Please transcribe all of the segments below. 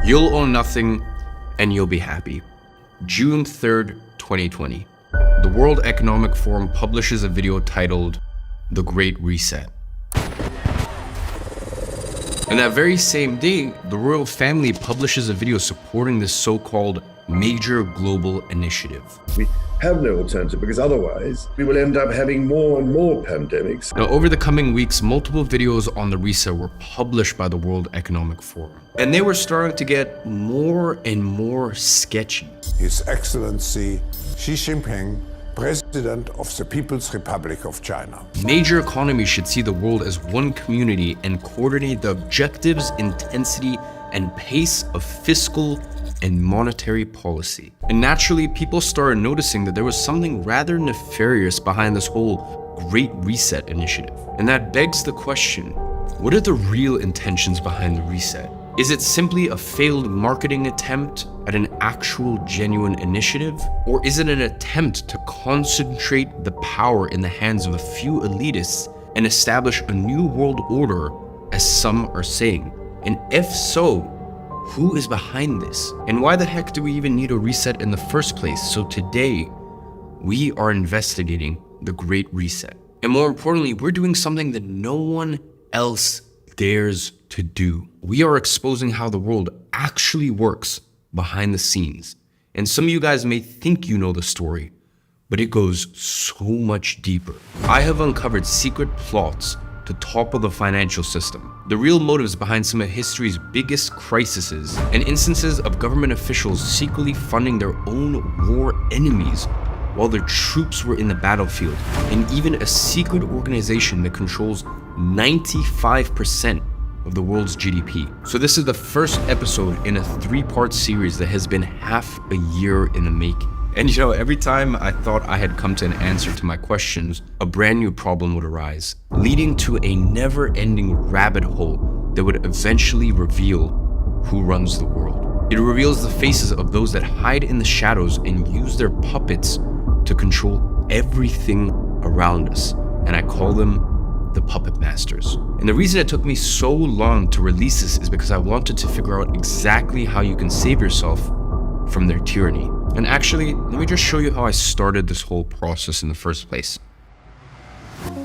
You'll own nothing and you'll be happy. June 3rd, 2020. The World Economic Forum publishes a video titled The Great Reset. And that very same day, the royal family publishes a video supporting this so-called major global initiative. We have no alternative because otherwise we will end up having more and more pandemics. Now, over the coming weeks, multiple videos on the reset were published by the World Economic Forum. And they were starting to get more and more sketchy. His Excellency Xi Jinping, President of the People's Republic of China. Major economies should see the world as one community and coordinate the objectives, intensity, and pace of fiscal and monetary policy. And naturally, people started noticing that there was something rather nefarious behind this whole Great Reset initiative. And that begs the question, what are the real intentions behind the reset? Is it simply a failed marketing attempt at an actual genuine initiative? Or is it an attempt to concentrate the power in the hands of a few elitists and establish a new world order, as some are saying? And if so, who is behind this? And why the heck do we even need a reset in the first place? So today, we are investigating the Great Reset. And more importantly, we're doing something that no one else dares to do. We are exposing how the world actually works behind the scenes. And some of you guys may think you know the story, but it goes so much deeper. I have uncovered secret plots to topple the financial system, the real motives behind some of history's biggest crises, and instances of government officials secretly funding their own war enemies while their troops were in the battlefield, and even a secret organization that controls 95% of the world's GDP. So this is the first episode in a 3-part series that has been half a year in the making. And you know, every time I thought I had come to an answer to my questions, a brand new problem would arise, leading to a never-ending rabbit hole that would eventually reveal who runs the world. It reveals the faces of those that hide in the shadows and use their puppets to control everything around us. And I call them the puppet masters. And the reason it took me so long to release this is because I wanted to figure out exactly how you can save yourself from their tyranny. And actually, let me just show you how I started this whole process in the first place.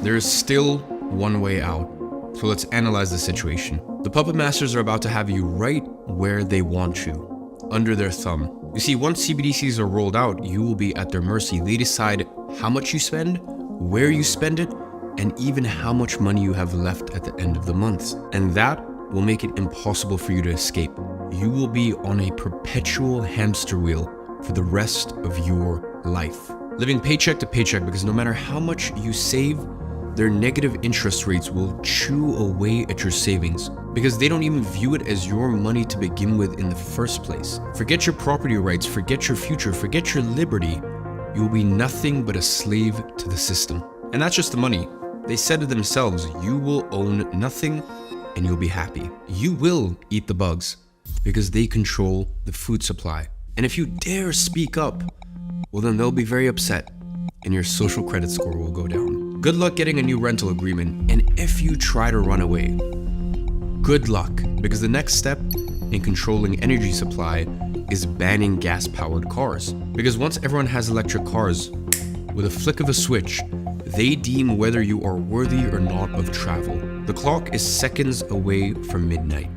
There is still one way out. So let's analyze the situation. The puppet masters are about to have you right where they want you, under their thumb. You see, once CBDCs are rolled out, you will be at their mercy. They decide how much you spend, where you spend it, and even how much money you have left at the end of the month. And that will make it impossible for you to escape. You will be on a perpetual hamster wheel for the rest of your life, living paycheck to paycheck, because no matter how much you save, their negative interest rates will chew away at your savings, because they don't even view it as your money to begin with in the first place. Forget your property rights, forget your future, forget your liberty. You will be nothing but a slave to the system. And that's just the money. They said it themselves, you will own nothing and you'll be happy. You will eat the bugs because they control the food supply. And if you dare speak up, well then they'll be very upset and your social credit score will go down. Good luck getting a new rental agreement, and if you try to run away, good luck, because the next step in controlling energy supply is banning gas-powered cars. Because once everyone has electric cars, with a flick of a switch, they deem whether you are worthy or not of travel. The clock is seconds away from midnight.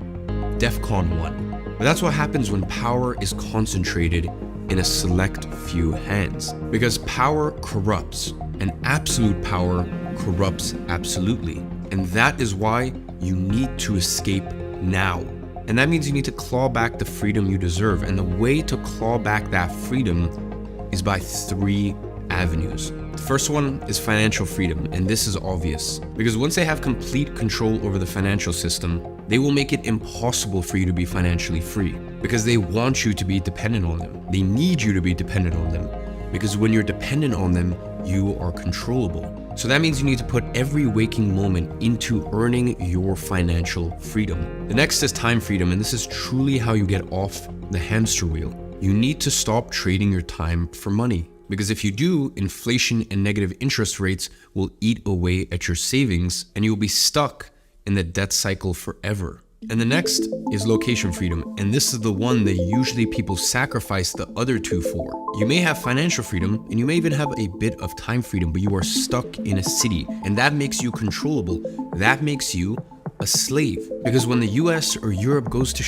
DEFCON 1. But that's what happens when power is concentrated in a select few hands. Because power corrupts, and absolute power corrupts absolutely. And that is why you need to escape now. And that means you need to claw back the freedom you deserve. And the way to claw back that freedom is by 3 avenues. The first one is financial freedom, and this is obvious. Because once they have complete control over the financial system, they will make it impossible for you to be financially free. Because they want you to be dependent on them. They need you to be dependent on them. Because when you're dependent on them, you are controllable. So that means you need to put every waking moment into earning your financial freedom. The next is time freedom, and this is truly how you get off the hamster wheel. You need to stop trading your time for money. Because if you do, inflation and negative interest rates will eat away at your savings and you'll be stuck in the debt cycle forever. And the next is location freedom, and this is the one that usually people sacrifice the other two for. You may have financial freedom, and you may even have a bit of time freedom, but you are stuck in a city, and that makes you controllable. That makes you a slave. Because when the US or Europe goes to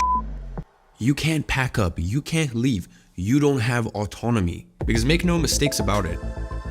you can't pack up, you can't leave, you don't have autonomy. Because make no mistakes about it,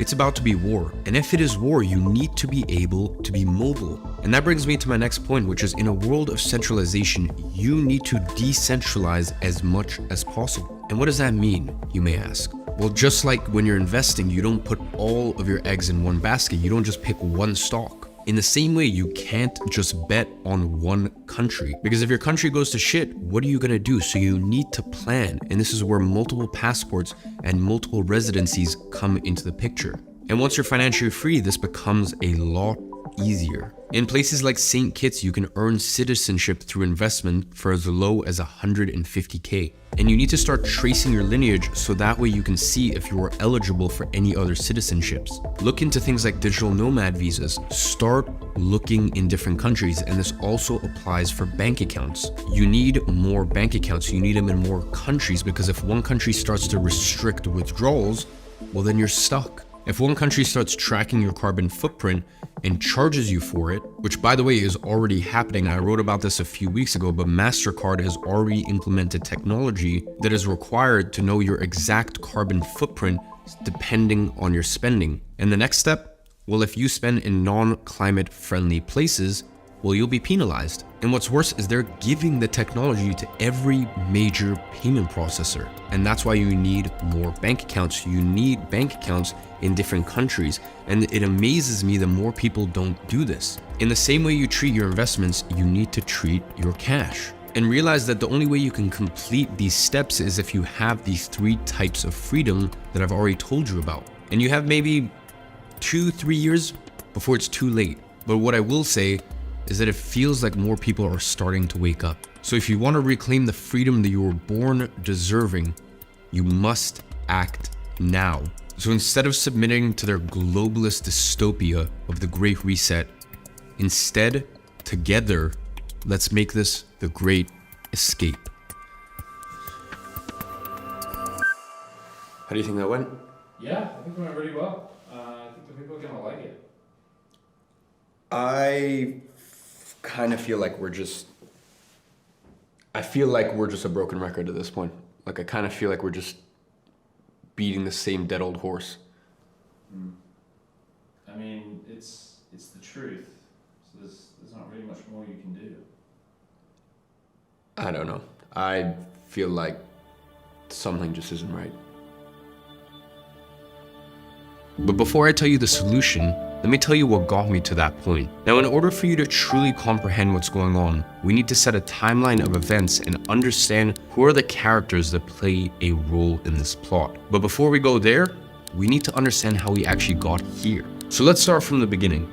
it's about to be war. And if it is war, you need to be able to be mobile. And that brings me to my next point, which is in a world of centralization, you need to decentralize as much as possible. And what does that mean, you may ask? Well, just like when you're investing, you don't put all of your eggs in one basket. You don't just pick one stock. In the same way, you can't just bet on one country, because if your country goes to shit, what are you gonna do? So you need to plan. And this is where multiple passports and multiple residencies come into the picture. And once you're financially free, this becomes a lot easier. In places like St. Kitts, you can earn citizenship through investment for as low as 150K. And you need to start tracing your lineage so that way you can see if you are eligible for any other citizenships. Look into things like digital nomad visas. Start looking in different countries, and this also applies for bank accounts. You need more bank accounts. You need them in more countries, because if one country starts to restrict withdrawals, well, then you're stuck. If one country starts tracking your carbon footprint and charges you for it, which by the way is already happening, I wrote about this a few weeks ago, but MasterCard has already implemented technology that is required to know your exact carbon footprint depending on your spending. And the next step, well, if you spend in non-climate friendly places, well, you'll be penalized. And what's worse is they're giving the technology to every major payment processor. And that's why you need more bank accounts. You need bank accounts in different countries. And it amazes me that more people don't do this. In the same way you treat your investments, you need to treat your cash. And realize that the only way you can complete these steps is if you have these 3 types of freedom that I've already told you about. And you have maybe 2-3 years before it's too late. But what I will say is that it feels like more people are starting to wake up. So if you want to reclaim the freedom that you were born deserving, you must act now. So instead of submitting to their globalist dystopia of the Great Reset, instead, together, let's make this the Great Escape. How do you think that went? Yeah, I think it went really well. I think the people are gonna like it. I kind of feel like we're just a broken record at this point. Like I kind of feel like we're just beating the same dead old horse. I mean, it's the truth. So there's not really much more you can do. I don't know. I feel like something just isn't right. But before I tell you the solution, let me tell you what got me to that point. Now, in order for you to truly comprehend what's going on, we need to set a timeline of events and understand who are the characters that play a role in this plot. But before we go there, we need to understand how we actually got here. So let's start from the beginning.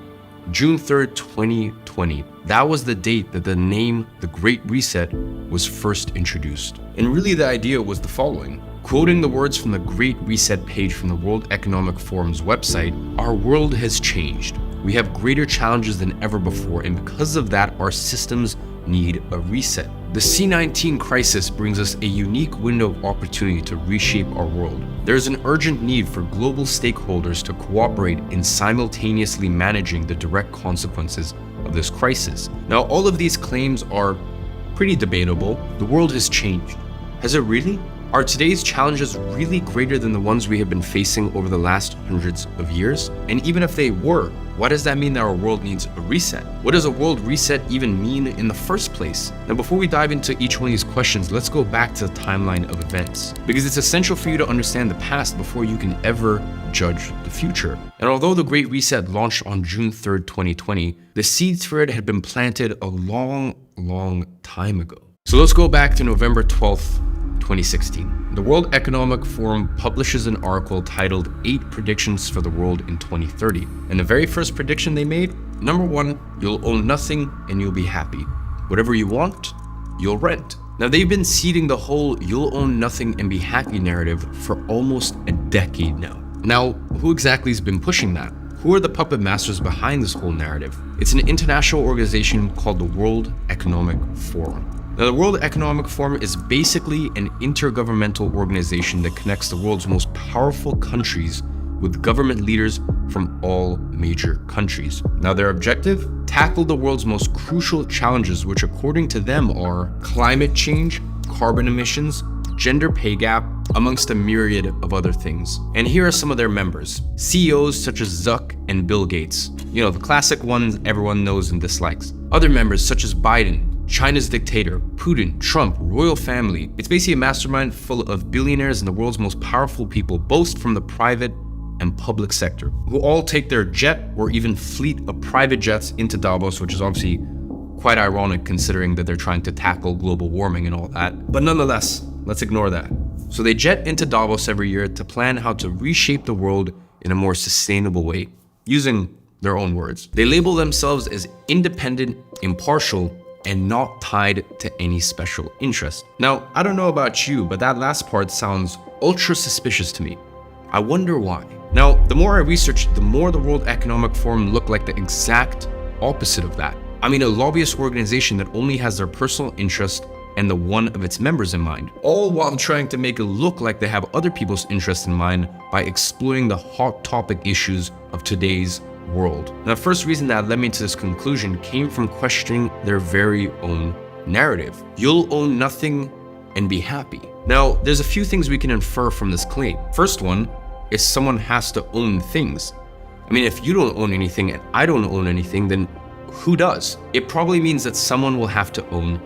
June 3rd, 2020. That was the date that the name The Great Reset was first introduced. And really the idea was the following. Quoting the words from the Great Reset page from the World Economic Forum's website, our world has changed. We have greater challenges than ever before, and because of that, our systems need a reset. The C-19 crisis brings us a unique window of opportunity to reshape our world. There is an urgent need for global stakeholders to cooperate in simultaneously managing the direct consequences of this crisis. Now, all of these claims are pretty debatable. The world has changed. Has it really? Are today's challenges really greater than the ones we have been facing over the last hundreds of years? And even if they were, why does that mean that our world needs a reset? What does a world reset even mean in the first place? Now, before we dive into each one of these questions, let's go back to the timeline of events, because it's essential for you to understand the past before you can ever judge the future. And although the Great Reset launched on June 3rd, 2020, the seeds for it had been planted a long time ago. So let's go back to November 12th, 2016. The World Economic Forum publishes an article titled 8 Predictions for the World in 2030. And the very first prediction they made, number 1, you'll own nothing and you'll be happy. Whatever you want, you'll rent. Now they've been seeding the whole you'll own nothing and be happy narrative for almost a decade now. Now, who exactly has been pushing that? who are the puppet masters behind this whole narrative? It's an international organization called the World Economic Forum. Now, the World Economic Forum is basically an intergovernmental organization that connects the world's most powerful countries with government leaders from all major countries. Now, their objective? Tackle the world's most crucial challenges, which according to them are climate change, carbon emissions, gender pay gap, amongst a myriad of other things. And here are some of their members. CEOs such as Zuck and Bill Gates. You know, the classic ones everyone knows and dislikes. Other members such as Biden, China's dictator, Putin, Trump, royal family. It's basically a mastermind full of billionaires and the world's most powerful people, both from the private and public sector, who all take their jet or even fleet of private jets into Davos, which is obviously quite ironic considering that they're trying to tackle global warming and all that. But nonetheless, let's ignore that. So they jet into Davos every year to plan how to reshape the world in a more sustainable way, using their own words. They label themselves as independent, impartial, and not tied to any special interest. Now, I don't know about you, but that last part sounds ultra suspicious to me. I wonder why. Now, the more I researched, the more the World Economic Forum looked like the exact opposite of that. I mean, a lobbyist organization that only has their personal interest and the one of its members in mind, all while trying to make it look like they have other people's interests in mind by exploring the hot topic issues of today's world. Now, the first reason that led me to this conclusion came from questioning their very own narrative. You'll own nothing and be happy. Now, there's a few things we can infer from this claim. First one is someone has to own things. I mean, if you don't own anything and I don't own anything, then who does? It probably means that someone will have to own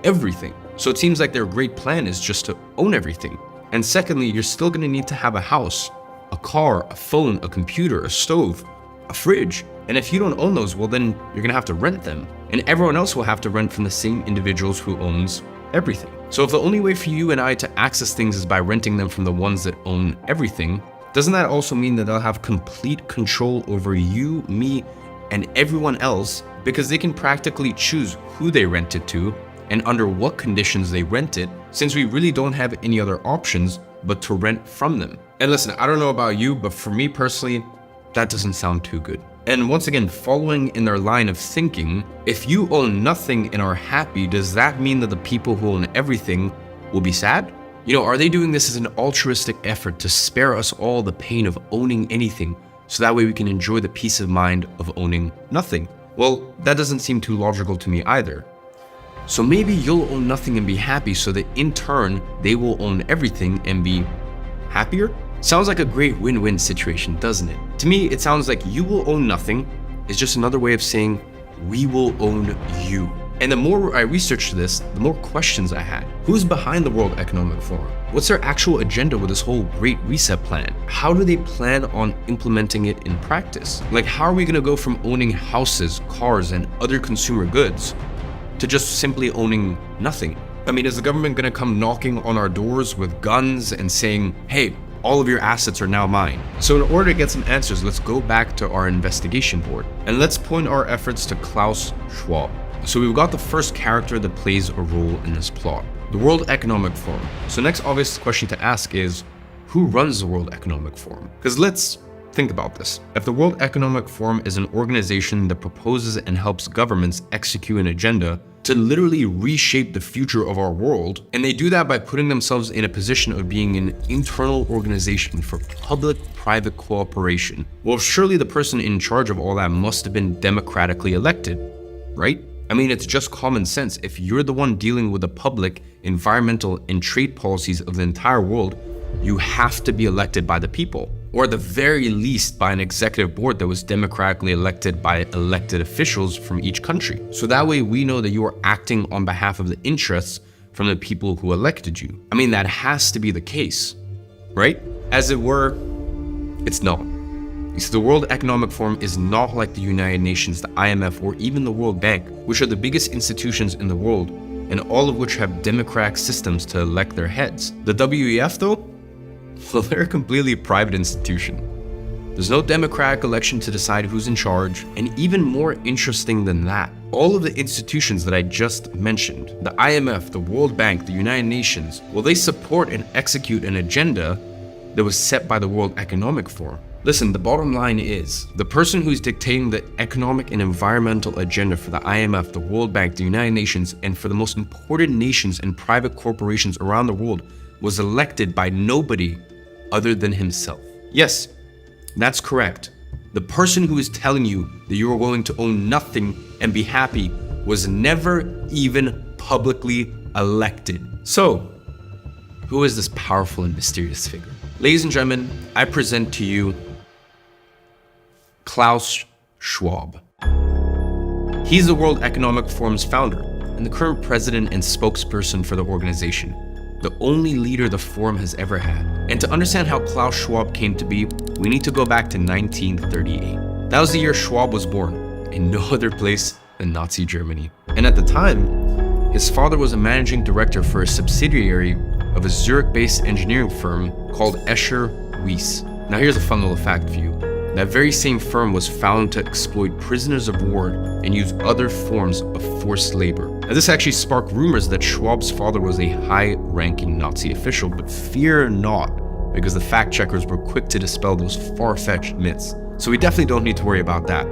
everything. So it seems like their great plan is just to own everything. And secondly, you're still gonna need to have a house, a car, a phone, a computer, a stove, a fridge. And if you don't own those, well, then you're gonna have to rent them. And everyone else will have to rent from the same individuals who owns everything. So if the only way for you and I to access things is by renting them from the ones that own everything, doesn't that also mean that they'll have complete control over you, me, and everyone else, because they can practically choose who they rent it to and under what conditions they rent it, since we really don't have any other options but to rent from them. And listen, I don't know about you, but for me personally, that doesn't sound too good. And once again, following in their line of thinking, if you own nothing and are happy, does that mean that the people who own everything will be sad? You know, are they doing this as an altruistic effort to spare us all the pain of owning anything, so that way we can enjoy the peace of mind of owning nothing? Well, that doesn't seem too logical to me either. So maybe you'll own nothing and be happy so that in turn, they will own everything and be happier? Sounds like a great win-win situation, doesn't it? To me, it sounds like you will own nothing is just another way of saying we will own you. And the more I researched this, the more questions I had. Who's behind the World Economic Forum? What's their actual agenda with this whole Great Reset plan? How do they plan on implementing it in practice? Like, how are we gonna go from owning houses, cars, and other consumer goods to just simply owning nothing? I mean, is the government gonna come knocking on our doors with guns and saying, hey, all of your assets are now mine? So in order to get some answers, let's go back to our investigation board and let's point our efforts to Klaus Schwab. So we've got the first character that plays a role in this plot, the World Economic Forum. So next obvious question to ask is, who runs the World Economic Forum? Because let's think about this. If the World Economic Forum is an organization that proposes and helps governments execute an agenda to literally reshape the future of our world, and they do that by putting themselves in a position of being an internal organization for public-private cooperation, well, surely the person in charge of all that must have been democratically elected, right? I mean, it's just common sense. If you're the one dealing with the public, environmental, and trade policies of the entire world, you have to be elected by the people, or at the very least by an executive board that was democratically elected by elected officials from each country. So that way we know that you are acting on behalf of the interests from the people who elected you. I mean, that has to be the case, right? As it were, it's not. You see, the World Economic Forum is not like the United Nations, the IMF, or even the World Bank, which are the biggest institutions in the world, and all of which have democratic systems to elect their heads. The WEF, though? Well, they're a completely private institution. There's no democratic election to decide who's in charge, and even more interesting than that, all of the institutions that I just mentioned, the IMF, the World Bank, the United Nations, well, they support and execute an agenda that was set by the World Economic Forum. Listen, the bottom line is, the person who's dictating the economic and environmental agenda for the IMF, the World Bank, the United Nations, and for the most important nations and private corporations around the world was elected by nobody other than himself. Yes, that's correct. The person who is telling you that you are going to own nothing and be happy was never even publicly elected. So, who is this powerful and mysterious figure? Ladies and gentlemen, I present to you Klaus Schwab. He's the World Economic Forum's founder and the current president and spokesperson for the organization, the only leader the forum has ever had. And to understand how Klaus Schwab came to be, we need to go back to 1938. That was the year Schwab was born, in no other place than Nazi Germany. And at the time, his father was a managing director for a subsidiary of a Zurich-based engineering firm called Escher Wyss. Now here's a fun little fact for you. That very same firm was found to exploit prisoners of war and use other forms of forced labor. Now, this actually sparked rumors that Schwab's father was a high-ranking Nazi official, but fear not, because the fact checkers were quick to dispel those far-fetched myths. So we definitely don't need to worry about that.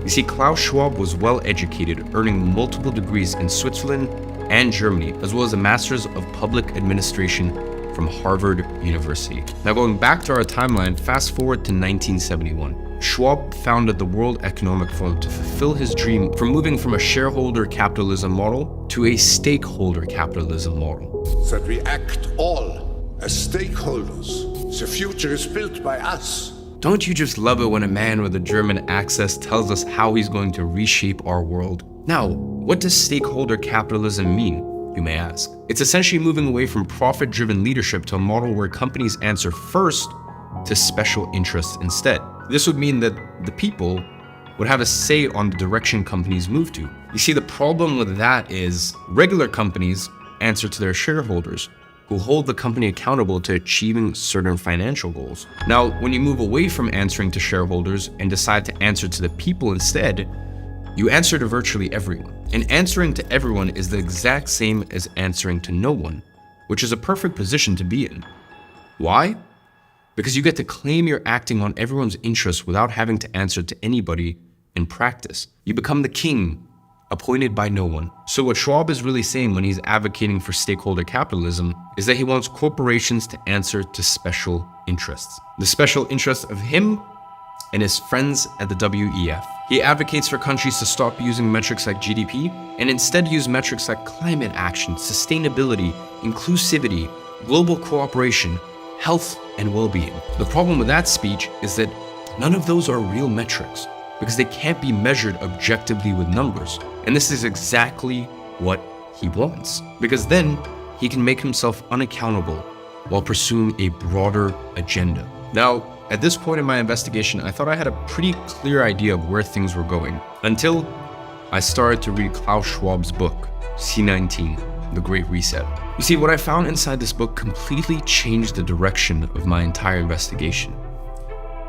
You see, Klaus Schwab was well educated, earning multiple degrees in Switzerland and Germany, as well as a master's of public administration from Harvard University. Now going back to our timeline, fast forward to 1971. Schwab founded the World Economic Forum to fulfill his dream from moving from a shareholder capitalism model to a stakeholder capitalism model. That we act all as stakeholders. The future is built by us. Don't you just love it when a man with a German accent tells us how he's going to reshape our world? Now, what does stakeholder capitalism mean, you may ask? It's essentially moving away from profit-driven leadership to a model where companies answer first to special interests instead. This would mean that the people would have a say on the direction companies move to. You see, the problem with that is regular companies answer to their shareholders, who hold the company accountable to achieving certain financial goals. Now, when you move away from answering to shareholders and decide to answer to the people instead, you answer to virtually everyone. And answering to everyone is the exact same as answering to no one, which is a perfect position to be in. Why? Because you get to claim you're acting on everyone's interests without having to answer to anybody in practice. You become the king, appointed by no one. So what Schwab is really saying when he's advocating for stakeholder capitalism is that he wants corporations to answer to special interests. The special interests of him and his friends at the WEF. He advocates for countries to stop using metrics like GDP and instead use metrics like climate action, sustainability, inclusivity, global cooperation, health, and well-being. The problem with that speech is that none of those are real metrics because they can't be measured objectively with numbers. And this is exactly what he wants, because then he can make himself unaccountable while pursuing a broader agenda. Now, at this point in my investigation, I thought I had a pretty clear idea of where things were going until I started to read Klaus Schwab's book, C19, The Great Reset. You see, what I found inside this book completely changed the direction of my entire investigation.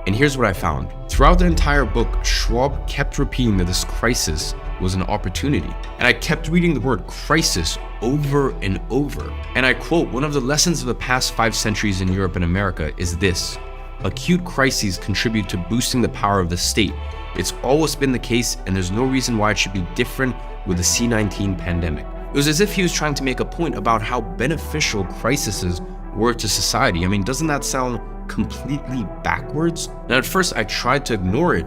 And here's what I found. Throughout the entire book, Schwab kept repeating that this crisis was an opportunity. And I kept reading the word crisis over and over. And I quote, "One of the lessons of the past 5 centuries in Europe and America is this: acute crises contribute to boosting the power of the state. It's always been the case, and there's no reason why it should be different with the C19 pandemic." It was as if he was trying to make a point about how beneficial crises were to society. I mean, doesn't that sound completely backwards? Now, at first I tried to ignore it,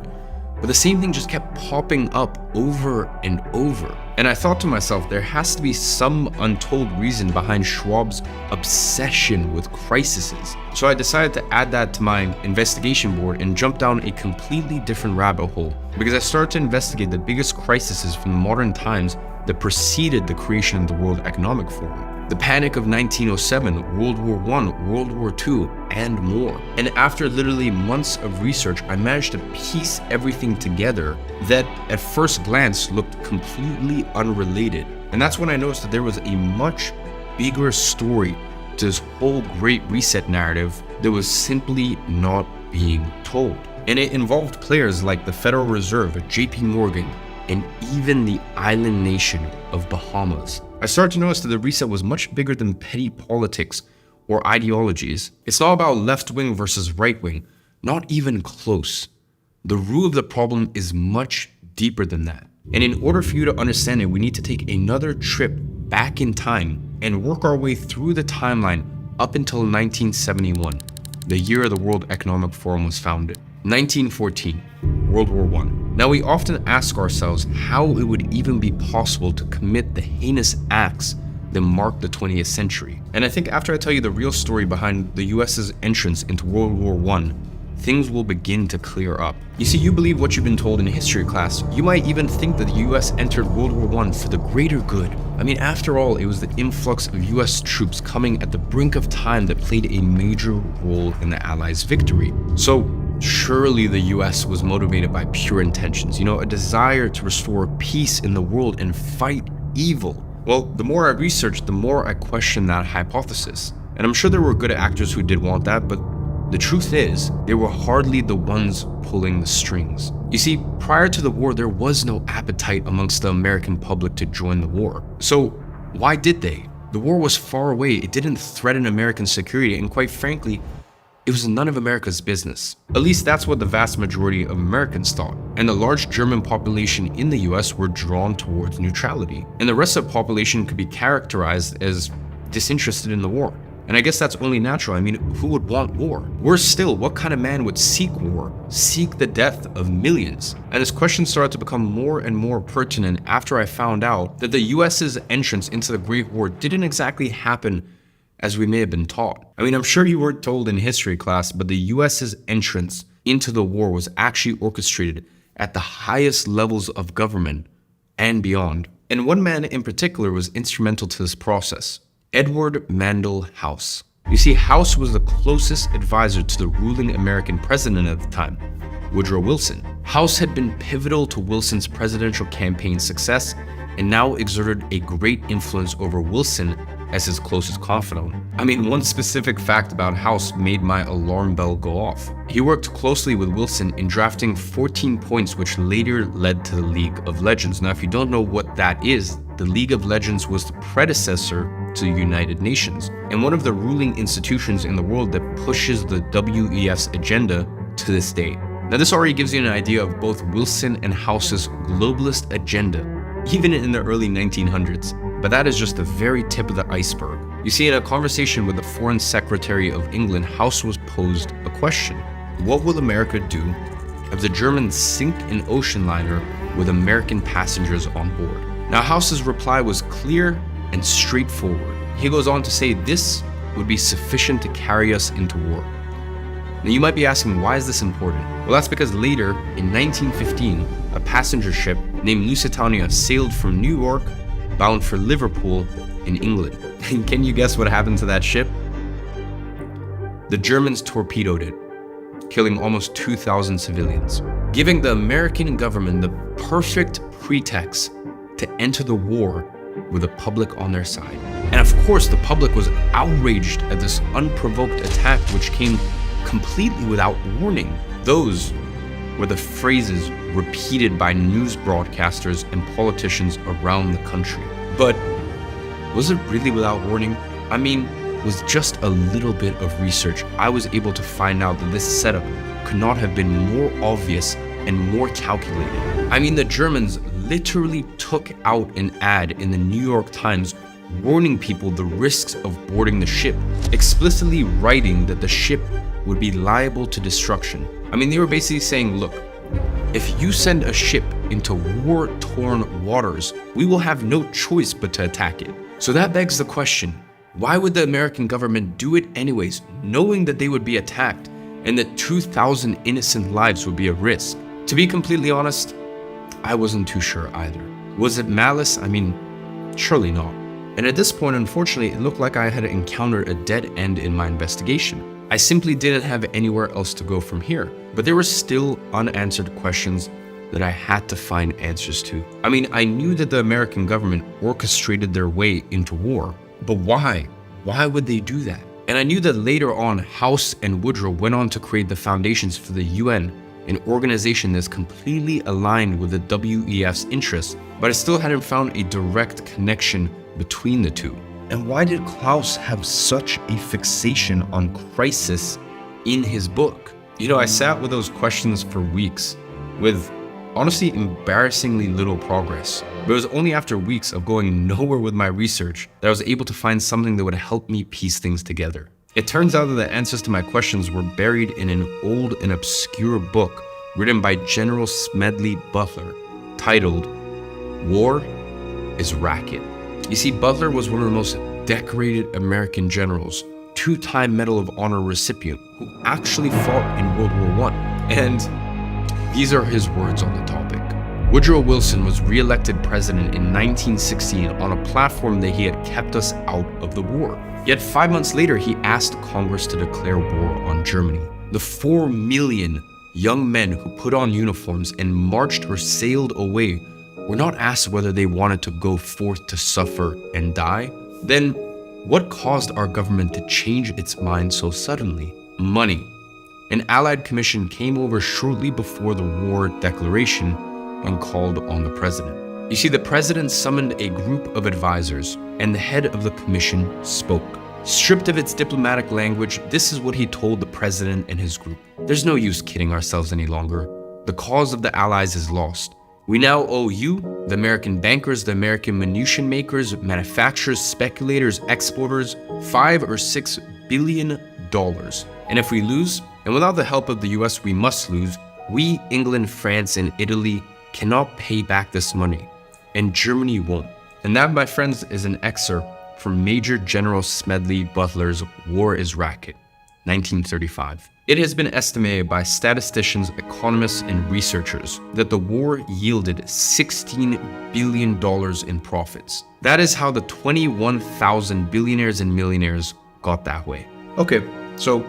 but the same thing just kept popping up over and over. And I thought to myself, there has to be some untold reason behind Schwab's obsession with crises. So I decided to add that to my investigation board and jump down a completely different rabbit hole, because I started to investigate the biggest crises from modern times that preceded the creation of the World Economic Forum. The Panic of 1907, World War I, World War II, and more. And after literally months of research, I managed to piece everything together that at first glance looked completely unrelated. And that's when I noticed that there was a much bigger story to this whole Great Reset narrative that was simply not being told. And it involved players like the Federal Reserve, JP Morgan, and even the island nation of Bahamas. I started to notice that the reset was much bigger than petty politics or ideologies. It's not about left wing versus right wing, Not even close. The root of the problem is much deeper than that. And in order for you to understand it, we need to take another trip back in time and work our way through the timeline up until 1971, the year the World Economic Forum was founded. 1914, World War I. Now we often ask ourselves how it would even be possible to commit the heinous acts that marked the 20th century. And I think after I tell you the real story behind the US's entrance into World War I, things will begin to clear up. You see, you believe what you've been told in history class. You might even think that the US entered World War I for the greater good. I mean, after all, it was the influx of US troops coming at the brink of time that played a major role in the Allies' victory. So surely the US was motivated by pure intentions, a desire to restore peace in the world and fight evil. Well, the more I researched, the more I questioned that hypothesis. And I'm sure there were good actors who did want that, but the truth is, they were hardly the ones pulling the strings. You see, prior to the war, there was no appetite amongst the American public to join the war. So why did they? The war was far away, it didn't threaten American security, and quite frankly, it was none of America's business. At least that's what the vast majority of Americans thought. And the large German population in the US were drawn towards neutrality. And the rest of the population could be characterized as disinterested in the war. And I guess that's only natural. I mean, who would want war? Worse still, what kind of man would seek war, seek the death of millions? And this question started to become more and more pertinent after I found out that the US's entrance into the Great War didn't exactly happen as we may have been taught. I mean, I'm sure you were told in history class, but the US's entrance into the war was actually orchestrated at the highest levels of government and beyond. And one man in particular was instrumental to this process. Edward Mandell House. You see, House was the closest advisor to the ruling American president at the time, Woodrow Wilson. House had been pivotal to Wilson's presidential campaign success and now exerted a great influence over Wilson as his closest confidant. I mean, one specific fact about House made my alarm bell go off. He worked closely with Wilson in drafting 14 points which later led to the League of Legends. Now, if you don't know what that is, the League of Legends was the predecessor to the United Nations, and one of the ruling institutions in the world that pushes the WEF's agenda to this day. Now, this already gives you an idea of both Wilson and House's globalist agenda, even in the early 1900s. But that is just the very tip of the iceberg. You see, in a conversation with the Foreign Secretary of England, House was posed a question. What will America do if the Germans sink an ocean liner with American passengers on board? Now, House's reply was clear and straightforward. He goes on to say this would be sufficient to carry us into war. Now, you might be asking, why is this important? Well, that's because later, in 1915, a passenger ship named Lusitania sailed from New York bound for Liverpool in England. And can you guess what happened to that ship? The Germans torpedoed it, killing almost 2,000 civilians, giving the American government the perfect pretext to enter the war with the public on their side. And of course, the public was outraged at this unprovoked attack which came completely without warning. Those were the phrases repeated by news broadcasters and politicians around the country. But was it really without warning? I mean, with just a little bit of research, I was able to find out that this setup could not have been more obvious and more calculated. I mean, the Germans literally took out an ad in the New York Times warning people the risks of boarding the ship, explicitly writing that the ship would be liable to destruction. I mean, they were basically saying, look, if you send a ship into war-torn waters, we will have no choice but to attack it. So that begs the question, why would the American government do it anyways, knowing that they would be attacked and that 2,000 innocent lives would be at risk? To be completely honest, I wasn't too sure either. Was it malice? I mean, surely not. And at this point, unfortunately, it looked like I had encountered a dead end in my investigation. I simply didn't have anywhere else to go from here. But there were still unanswered questions that I had to find answers to. I mean, I knew that the American government orchestrated their way into war, but why? Why would they do that? And I knew that later on, House and Woodrow went on to create the foundations for the UN, an organization that's completely aligned with the WEF's interests, but I still hadn't found a direct connection between the two. And why did Klaus have such a fixation on crisis in his book? I sat with those questions for weeks, with honestly embarrassingly little progress. But it was only after weeks of going nowhere with my research that I was able to find something that would help me piece things together. It turns out that the answers to my questions were buried in an old and obscure book written by General Smedley Butler, titled War is Racket. You see, Butler was one of the most decorated American generals, two-time Medal of Honor recipient, who actually fought in World War I. And these are his words on the topic. Woodrow Wilson was re-elected president in 1916 on a platform that he had kept us out of the war. Yet 5 months later, he asked Congress to declare war on Germany. The 4 million young men who put on uniforms and marched or sailed away were not asked whether they wanted to go forth to suffer and die. Then what caused our government to change its mind so suddenly? Money. An Allied commission came over shortly before the war declaration and called on the president. You see, the president summoned a group of advisors, and the head of the commission spoke. Stripped of its diplomatic language, this is what he told the president and his group. There's no use kidding ourselves any longer. The cause of the Allies is lost. We now owe you, the American bankers, the American munition makers, manufacturers, speculators, exporters, $5 or $6 billion. And if we lose, and without the help of the US we must lose, we, England, France, and Italy cannot pay back this money, and Germany won't. And that, my friends, is an excerpt from Major General Smedley Butler's War is Racket, 1935. It has been estimated by statisticians, economists, and researchers that the war yielded $16 billion in profits. That is how the 21,000 billionaires and millionaires got that way. Okay, so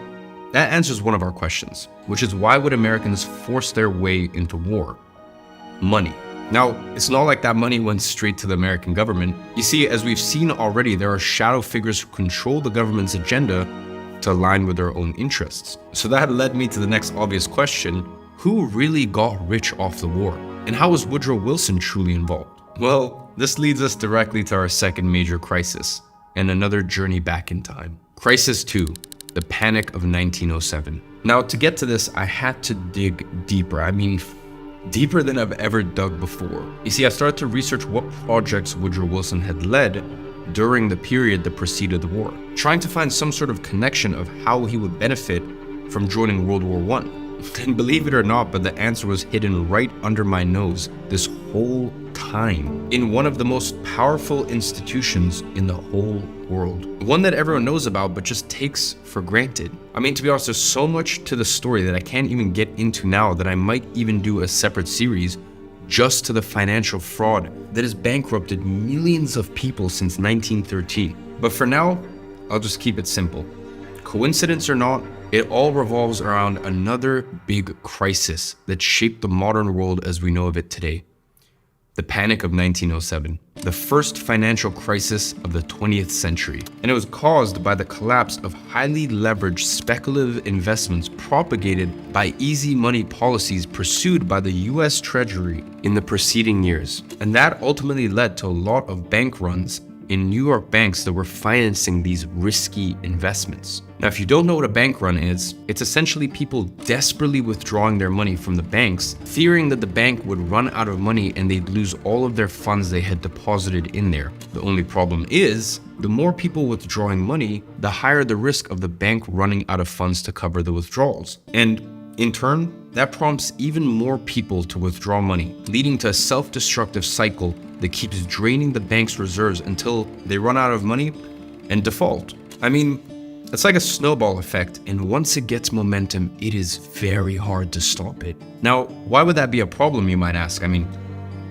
that answers one of our questions, which is why would Americans force their way into war? Money. Now, it's not like that money went straight to the American government. You see, as we've seen already, there are shadow figures who control the government's agenda to align with their own interests. So that led me to the next obvious question: who really got rich off the war? And how was Woodrow Wilson truly involved? Well, this leads us directly to our second major crisis, and another journey back in time. Crisis 2, the Panic of 1907. Now, to get to this, I had to dig deeper. I mean, deeper than I've ever dug before. You see, I started to research what projects Woodrow Wilson had led during the period that preceded the war, trying to find some sort of connection of how he would benefit from joining World War I. And believe it or not, but the answer was hidden right under my nose this whole time, in one of the most powerful institutions in the whole world. One that everyone knows about but just takes for granted. I mean, to be honest, there's so much to the story that I can't even get into now that I might even do a separate series just to the financial fraud that has bankrupted millions of people since 1913. But for now, I'll just keep it simple. Coincidence or not, it all revolves around another big crisis that shaped the modern world as we know of it today. The Panic of 1907, the first financial crisis of the 20th century. And it was caused by the collapse of highly leveraged speculative investments propagated by easy money policies pursued by the US Treasury in the preceding years. And that ultimately led to a lot of bank runs in New York banks that were financing these risky investments. Now, if you don't know what a bank run is, it's essentially people desperately withdrawing their money from the banks, fearing that the bank would run out of money and they'd lose all of their funds they had deposited in there. The only problem is, the more people withdrawing money, the higher the risk of the bank running out of funds to cover the withdrawals. And in turn, that prompts even more people to withdraw money, leading to a self-destructive cycle that keeps draining the bank's reserves until they run out of money and default. I mean, it's like a snowball effect, and once it gets momentum, it is very hard to stop it. Now, why would that be a problem, you might ask? I mean,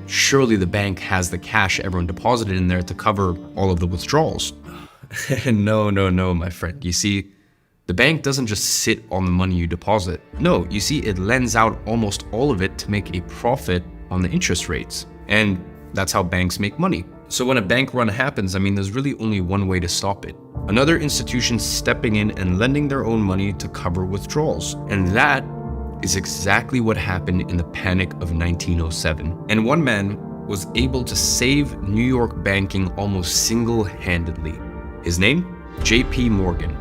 surely the bank has the cash everyone deposited in there to cover all of the withdrawals. No, my friend. You see, the bank doesn't just sit on the money you deposit. No, you see, it lends out almost all of it to make a profit on the interest rates. And that's how banks make money. So when a bank run happens, I mean, there's really only one way to stop it. Another institution stepping in and lending their own money to cover withdrawals. And that is exactly what happened in the Panic of 1907. And one man was able to save New York banking almost single-handedly. His name? J.P. Morgan.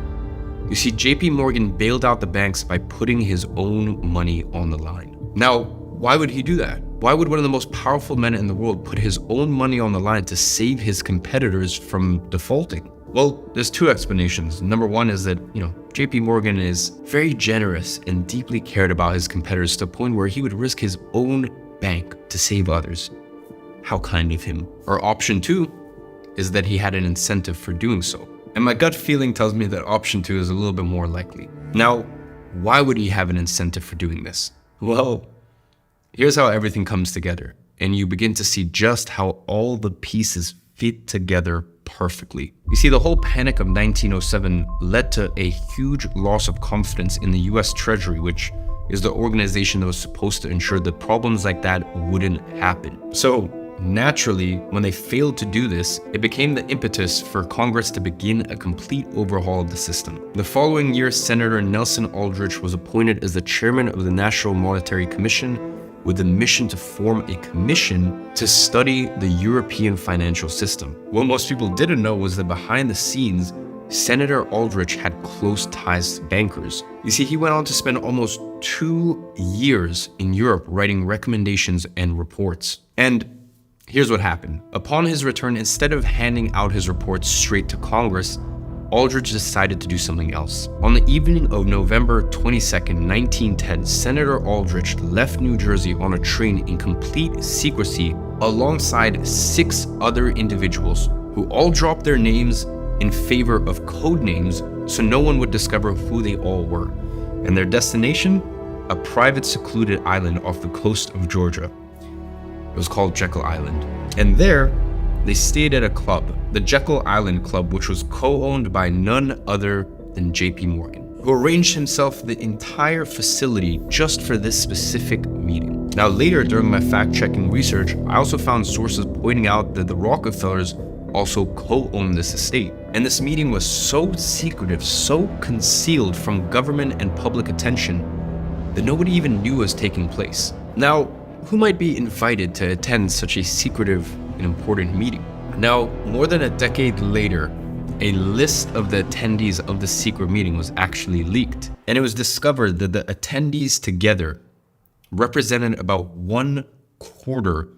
You see, JP Morgan bailed out the banks by putting his own money on the line. Now, why would he do that? Why would one of the most powerful men in the world put his own money on the line to save his competitors from defaulting? Well, there's two explanations. Number one is that, JP Morgan is very generous and deeply cared about his competitors to the point where he would risk his own bank to save others. How kind of him. Or option two is that he had an incentive for doing so. And my gut feeling tells me that option two is a little bit more likely. Now, why would he have an incentive for doing this? Well, here's how everything comes together, and you begin to see just how all the pieces fit together perfectly. You see, the whole panic of 1907 led to a huge loss of confidence in the US Treasury, which is the organization that was supposed to ensure that problems like that wouldn't happen. So naturally, when they failed to do this, it became the impetus for Congress to begin a complete overhaul of the system. The following year, Senator Nelson Aldrich was appointed as the chairman of the National Monetary Commission with the mission to form a commission to study the European financial system. What most people didn't know was that behind the scenes, Senator Aldrich had close ties to bankers. You see, he went on to spend almost 2 years in Europe writing recommendations and reports. And here's what happened. Upon his return, instead of handing out his reports straight to Congress, Aldrich decided to do something else. On the evening of November 22nd, 1910, Senator Aldrich left New Jersey on a train in complete secrecy alongside 6 other individuals who all dropped their names in favor of code names so no one would discover who they all were. And their destination? A private secluded island off the coast of Georgia. It was called Jekyll Island. And there, they stayed at a club, the Jekyll Island Club, which was co-owned by none other than JP Morgan, who arranged himself the entire facility just for this specific meeting. Now later, during my fact-checking research, I also found sources pointing out that the Rockefellers also co-owned this estate. And this meeting was so secretive, so concealed from government and public attention that nobody even knew was taking place. Now, who might be invited to attend such a secretive and important meeting? Now, more than a decade later, a list of the attendees of the secret meeting was actually leaked, and it was discovered that the attendees together represented about 1/4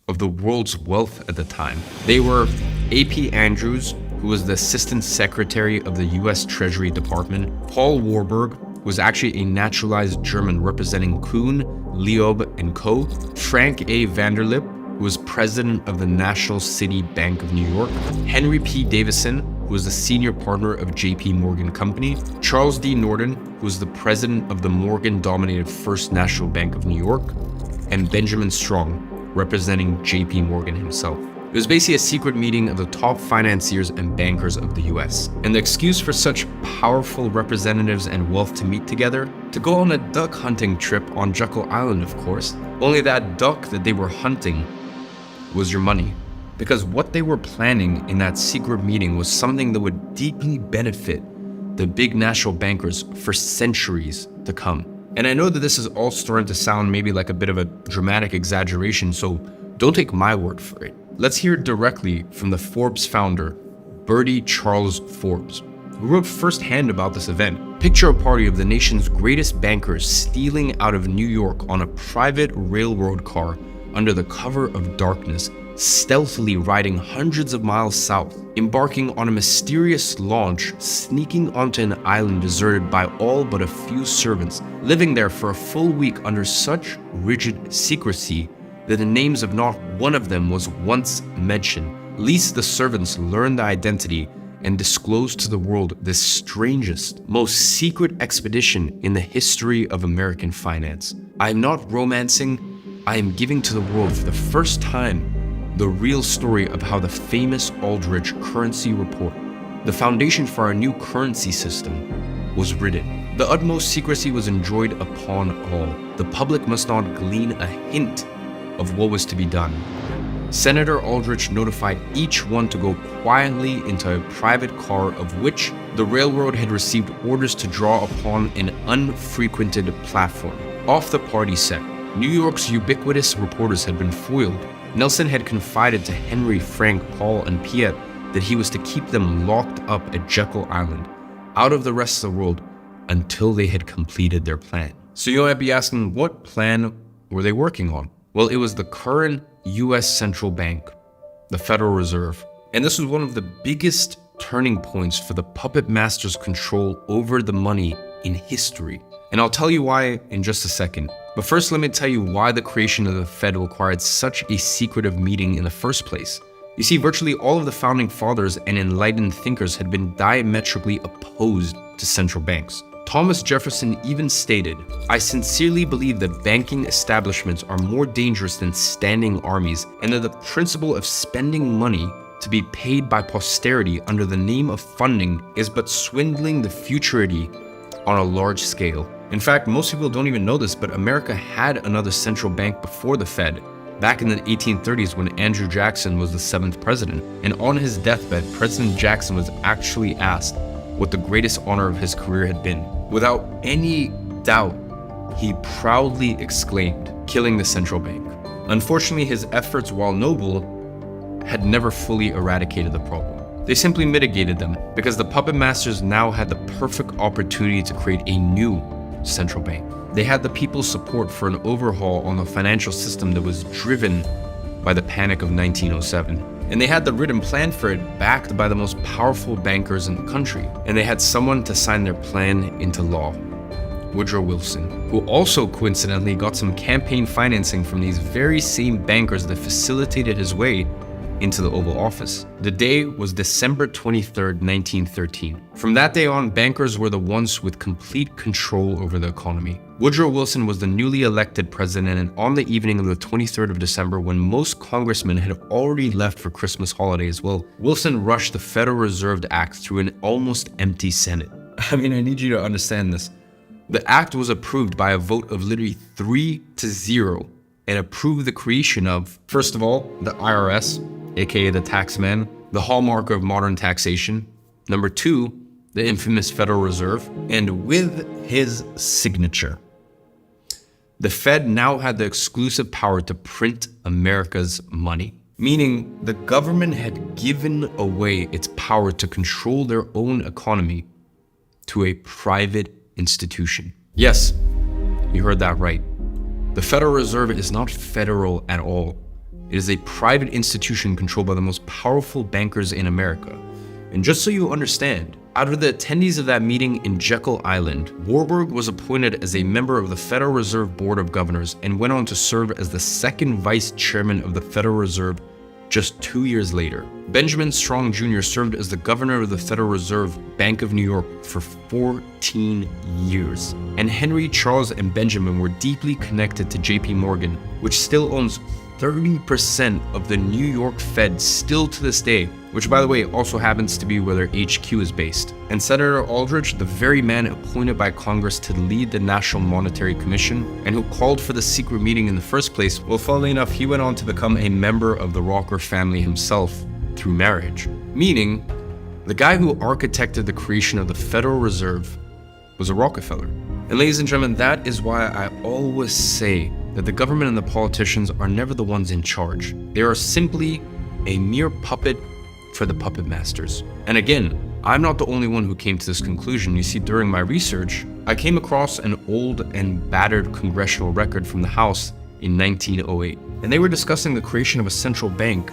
of the world's wealth at the time. They were A.P. Andrews, who was the Assistant Secretary of the US Treasury Department, Paul Warburg, who was actually a naturalized German representing Kuhn, Leob & Co., Frank A. Vanderlip, who was president of the National City Bank of New York, Henry P. Davison, who was the senior partner of JP Morgan Company, Charles D. Norton, who was the president of the Morgan-dominated First National Bank of New York, and Benjamin Strong, representing JP Morgan himself. It was basically a secret meeting of the top financiers and bankers of the US. And the excuse for such powerful representatives and wealth to meet together? To go on a duck hunting trip on Jekyll Island, of course. Only that duck that they were hunting was your money. Because what they were planning in that secret meeting was something that would deeply benefit the big national bankers for centuries to come. And I know that this is all starting to sound maybe like a bit of a dramatic exaggeration, so don't take my word for it. Let's hear directly from the Forbes founder, Bertie Charles Forbes, who wrote firsthand about this event. Picture a party of the nation's greatest bankers stealing out of New York on a private railroad car under the cover of darkness, stealthily riding hundreds of miles south, embarking on a mysterious launch, sneaking onto an island deserted by all but a few servants, living there for a full week under such rigid secrecy that the names of not one of them was once mentioned, lest the servants learn the identity and disclose to the world this strangest, most secret expedition in the history of American finance. I am not romancing, I am giving to the world for the first time the real story of how the famous Aldrich currency report, the foundation for our new currency system, was written. The utmost secrecy was enjoined upon all. The public must not glean a hint of what was to be done. Senator Aldrich notified each one to go quietly into a private car of which the railroad had received orders to draw upon an unfrequented platform. Off the party set, New York's ubiquitous reporters had been foiled. Nelson had confided to Henry, Frank, Paul, and Piet that he was to keep them locked up at Jekyll Island. out of the rest of the world until they had completed their plan. So you might be asking, what plan were they working on? Well, it was the current US central bank, the Federal Reserve. And this was one of the biggest turning points for the puppet master's control over the money in history. And I'll tell you why in just a second. But first, let me tell you why the creation of the Fed required such a secretive meeting in the first place. You see, virtually all of the founding fathers and enlightened thinkers had been diametrically opposed to central banks. Thomas Jefferson even stated, "I sincerely believe that banking establishments are more dangerous than standing armies, and that the principle of spending money to be paid by posterity under the name of funding is but swindling the futurity on a large scale." In fact, most people don't even know this, but America had another central bank before the Fed, back in the 1830s when Andrew Jackson was the 7th president. And on his deathbed, President Jackson was actually asked what the greatest honor of his career had been. Without any doubt, he proudly exclaimed, "Killing the central bank." Unfortunately, his efforts, while noble, had never fully eradicated the problem. They simply mitigated them because the puppet masters now had the perfect opportunity to create a new central bank. They had the people's support for an overhaul on the financial system that was driven by the Panic of 1907. And they had the written plan for it, backed by the most powerful bankers in the country. And they had someone to sign their plan into law, Woodrow Wilson, who also coincidentally got some campaign financing from these very same bankers that facilitated his way into the Oval Office. The day was December 23rd, 1913. From that day on, bankers were the ones with complete control over the economy. Woodrow Wilson was the newly elected president, and on the evening of the 23rd of December, when most congressmen had already left for Christmas holidays, well, Wilson rushed the Federal Reserve Act through an almost empty Senate. I mean, I need you to understand this. The act was approved by a vote of literally 3-0 and approved the creation of, first of all, the IRS, aka the taxman, the hallmark of modern taxation. Number 2, the infamous Federal Reserve, and with his signature. The Fed now had the exclusive power to print America's money, meaning the government had given away its power to control their own economy to a private institution. Yes, you heard that right. The Federal Reserve is not federal at all. It is a private institution controlled by the most powerful bankers in America. And just so you understand, out of the attendees of that meeting in Jekyll Island, Warburg was appointed as a member of the Federal Reserve Board of Governors and went on to serve as the second vice chairman of the Federal Reserve just 2 years later. Benjamin Strong Jr. served as the governor of the Federal Reserve Bank of New York for 14 years. And Henry, Charles, and Benjamin were deeply connected to JP Morgan, which still owns 30% of the New York Fed still to this day, which by the way also happens to be where their HQ is based. And Senator Aldrich, the very man appointed by Congress to lead the National Monetary Commission and who called for the secret meeting in the first place, well, funnily enough, he went on to become a member of the Rocker family himself through marriage. Meaning, the guy who architected the creation of the Federal Reserve was a Rockefeller. And ladies and gentlemen, that is why I always say that the government and the politicians are never the ones in charge. They are simply a mere puppet for the puppet masters. And again, I'm not the only one who came to this conclusion. You see, during my research, I came across an old and battered congressional record from the House in 1908. And they were discussing the creation of a central bank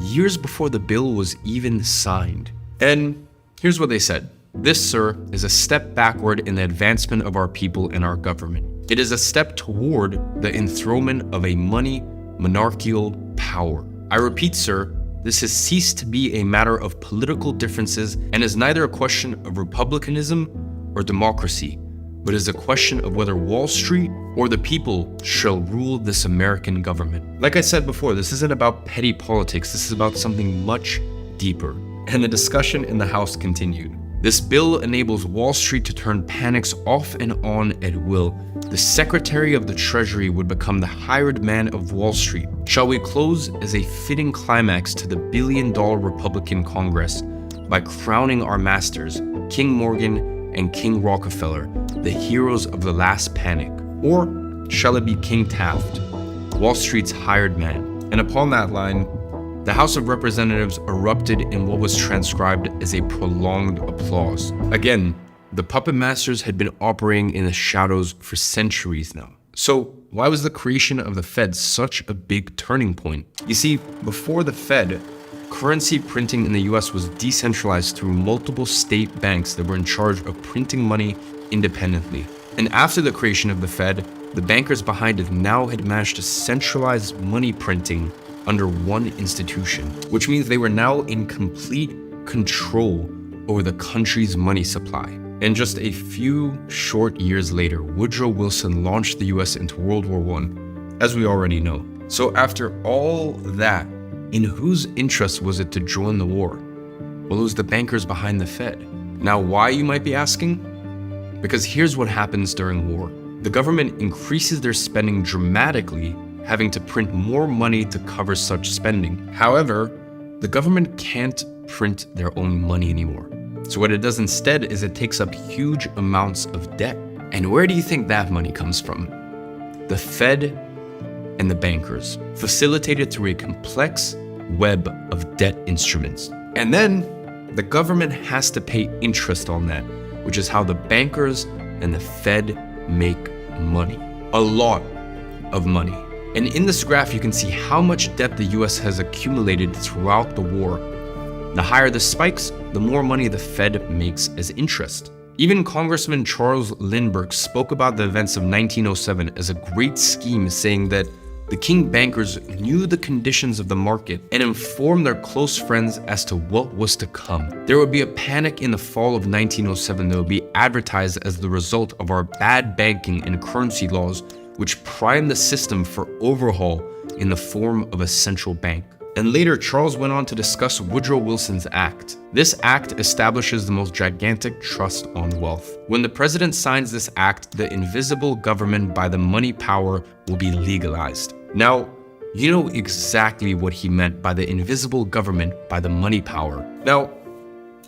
years before the bill was even signed. And here's what they said. This, sir, is a step backward in the advancement of our people and our government. It is a step toward the enthronement of a monarchical power. I repeat, sir, this has ceased to be a matter of political differences and is neither a question of republicanism or democracy, but is a question of whether Wall Street or the people shall rule this American government. Like I said before, this isn't about petty politics. This is about something much deeper. And the discussion in the House continued. This bill enables Wall Street to turn panics off and on at will. The Secretary of the Treasury would become the hired man of Wall Street. Shall we close as a fitting climax to the billion-dollar Republican Congress by crowning our masters, King Morgan and King Rockefeller, the heroes of the last panic? Or shall it be King Taft, Wall Street's hired man? And upon that line, the House of Representatives erupted in what was transcribed as a prolonged applause. Again, the puppet masters had been operating in the shadows for centuries now. So why was the creation of the Fed such a big turning point? You see, before the Fed, currency printing in the US was decentralized through multiple state banks that were in charge of printing money independently. And after the creation of the Fed, the bankers behind it now had managed to centralize money printing under one institution, which means they were now in complete control over the country's money supply. And just a few short years later, Woodrow Wilson launched the US into World War I, as we already know. So after all that, in whose interest was it to join the war? Well, it was the bankers behind the Fed. Now, why, you might be asking? Because here's what happens during war. The government increases their spending dramatically, having to print more money to cover such spending. However, the government can't print their own money anymore. So what it does instead is it takes up huge amounts of debt. And where do you think that money comes from? The Fed and the bankers, facilitated through a complex web of debt instruments. And then the government has to pay interest on that, which is how the bankers and the Fed make money. A lot of money. And in this graph, you can see how much debt the US has accumulated throughout the war. The higher the spikes, the more money the Fed makes as interest. Even Congressman Charles Lindbergh spoke about the events of 1907 as a great scheme, saying that the king bankers knew the conditions of the market and informed their close friends as to what was to come. There would be a panic in the fall of 1907 that would be advertised as the result of our bad banking and currency laws, which primed the system for overhaul in the form of a central bank. And later, Charles went on to discuss Woodrow Wilson's act. This act establishes the most gigantic trust on wealth. When the president signs this act, the invisible government by the money power will be legalized. Now, you know exactly what he meant by the invisible government by the money power. Now,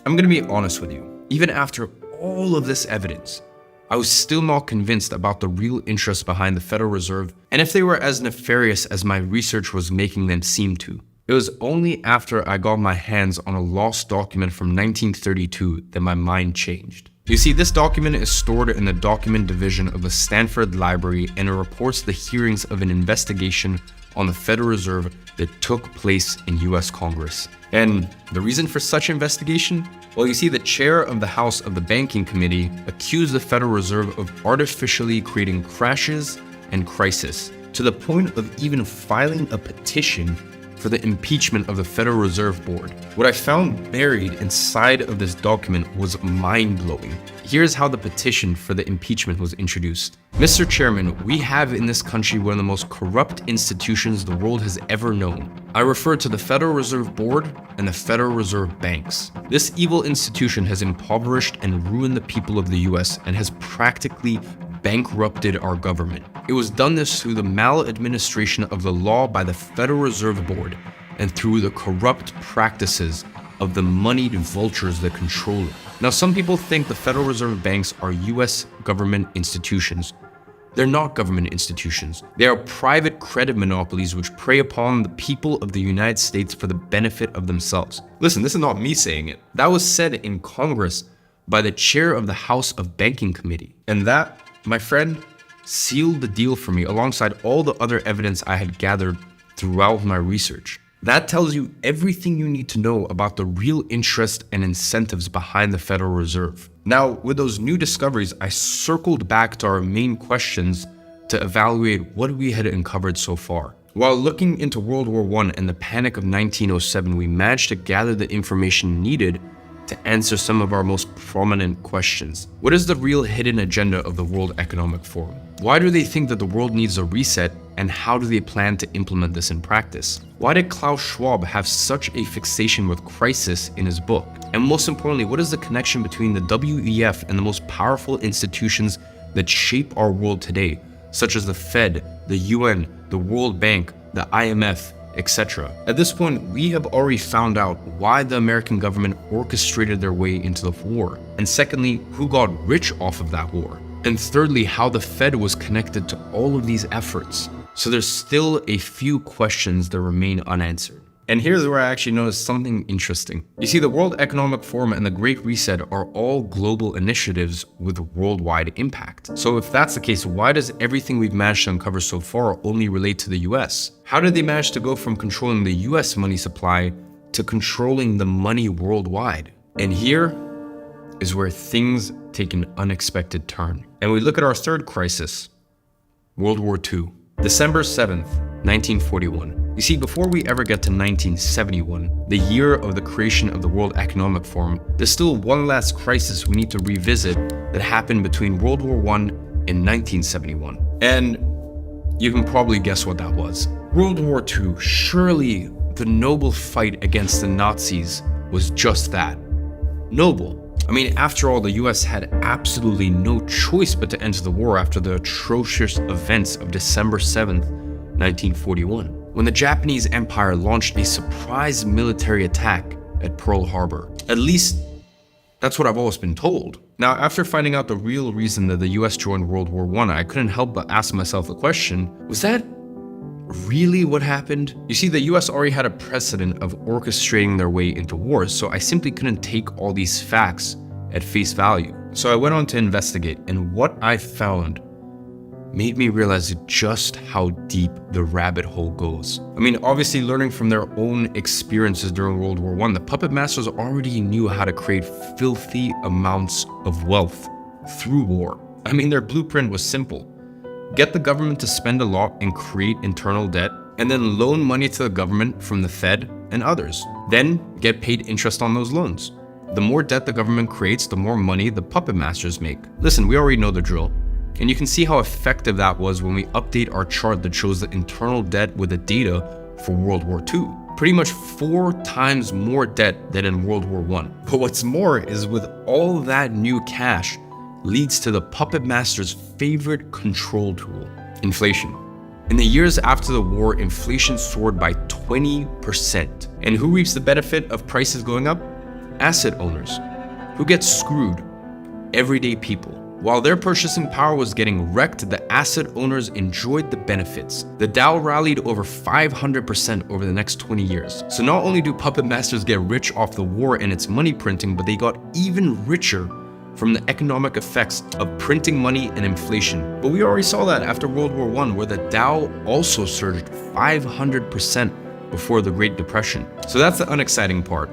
I'm gonna be honest with you. Even after all of this evidence, I was still not convinced about the real interest behind the Federal Reserve and if they were as nefarious as my research was making them seem to. It was only after I got my hands on a lost document from 1932 that my mind changed. You see, this document is stored in the document division of the Stanford Library, and it reports the hearings of an investigation on the Federal Reserve that took place in US Congress. And the reason for such investigation? Well, you see, the chair of the House of the Banking Committee accused the Federal Reserve of artificially creating crashes and crisis, to the point of even filing a petition for the impeachment of the Federal Reserve Board. What I found buried inside of this document was mind-blowing. Here's how the petition for the impeachment was introduced. Mr. Chairman, we have in this country one of the most corrupt institutions the world has ever known. I refer to the Federal Reserve Board and the Federal Reserve Banks. This evil institution has impoverished and ruined the people of the US and has practically bankrupted our government. It was done this through the maladministration of the law by the Federal Reserve Board and through the corrupt practices of the moneyed vultures that control it. Now, some people think the Federal Reserve banks are US government institutions. They're not government institutions. They are private credit monopolies which prey upon the people of the United States for the benefit of themselves. Listen, this is not me saying it. That was said in Congress by the chair of the House of Banking Committee. And that, my friend, sealed the deal for me alongside all the other evidence I had gathered throughout my research. That tells you everything you need to know about the real interest and incentives behind the Federal Reserve. Now, with those new discoveries, I circled back to our main questions to evaluate what we had uncovered so far. While looking into World War I and the Panic of 1907, we managed to gather the information needed to answer some of our most prominent questions. What is the real hidden agenda of the World Economic Forum? Why do they think that the world needs a reset, and how do they plan to implement this in practice? Why did Klaus Schwab have such a fixation with crisis in his book? And most importantly, what is the connection between the WEF and the most powerful institutions that shape our world today, such as the Fed, the UN, the World Bank, the IMF, etc. At this point, we have already found out why the American government orchestrated their way into the war. And secondly, who got rich off of that war. And thirdly, how the Fed was connected to all of these efforts. So there's still a few questions that remain unanswered. And here's where I actually noticed something interesting. You see, the World Economic Forum and the Great Reset are all global initiatives with worldwide impact. So if that's the case, why does everything we've managed to uncover so far only relate to the US? How did they manage to go from controlling the US money supply to controlling the money worldwide? And here is where things take an unexpected turn. And we look at our third crisis, World War II. December 7th, 1941. You see, before we ever get to 1971, the year of the creation of the World Economic Forum, there's still one last crisis we need to revisit that happened between World War I and 1971. And you can probably guess what that was. World War II, surely the noble fight against the Nazis was just that, noble. I mean, after all, the US had absolutely no choice but to enter the war after the atrocious events of December 7th, 1941, when the Japanese Empire launched a surprise military attack at Pearl Harbor. At least, that's what I've always been told. Now, after finding out the real reason that the US joined World War I couldn't help but ask myself the question, was that really what happened? You see, the US already had a precedent of orchestrating their way into wars, so I simply couldn't take all these facts at face value. So I went on to investigate, and what I found made me realize just how deep the rabbit hole goes. I mean, obviously learning from their own experiences during World War I, the puppet masters already knew how to create filthy amounts of wealth through war. I mean, their blueprint was simple. Get the government to spend a lot and create internal debt, and then loan money to the government from the Fed and others. Then get paid interest on those loans. The more debt the government creates, the more money the puppet masters make. Listen, we already know the drill. And you can see how effective that was when we update our chart that shows the internal debt with the data for World War II. Pretty much 4 times more debt than in World War I. But what's more is with all that new cash leads to the puppet master's favorite control tool, inflation. In the years after the war, inflation soared by 20%. And who reaps the benefit of prices going up? Asset owners. Who get screwed? Everyday people. While their purchasing power was getting wrecked, the asset owners enjoyed the benefits. The Dow rallied over 500% over the next 20 years. So not only do puppet masters get rich off the war and its money printing, but they got even richer from the economic effects of printing money and inflation. But we already saw that after World War I, where the Dow also surged 500% before the Great Depression. So that's the unexciting part.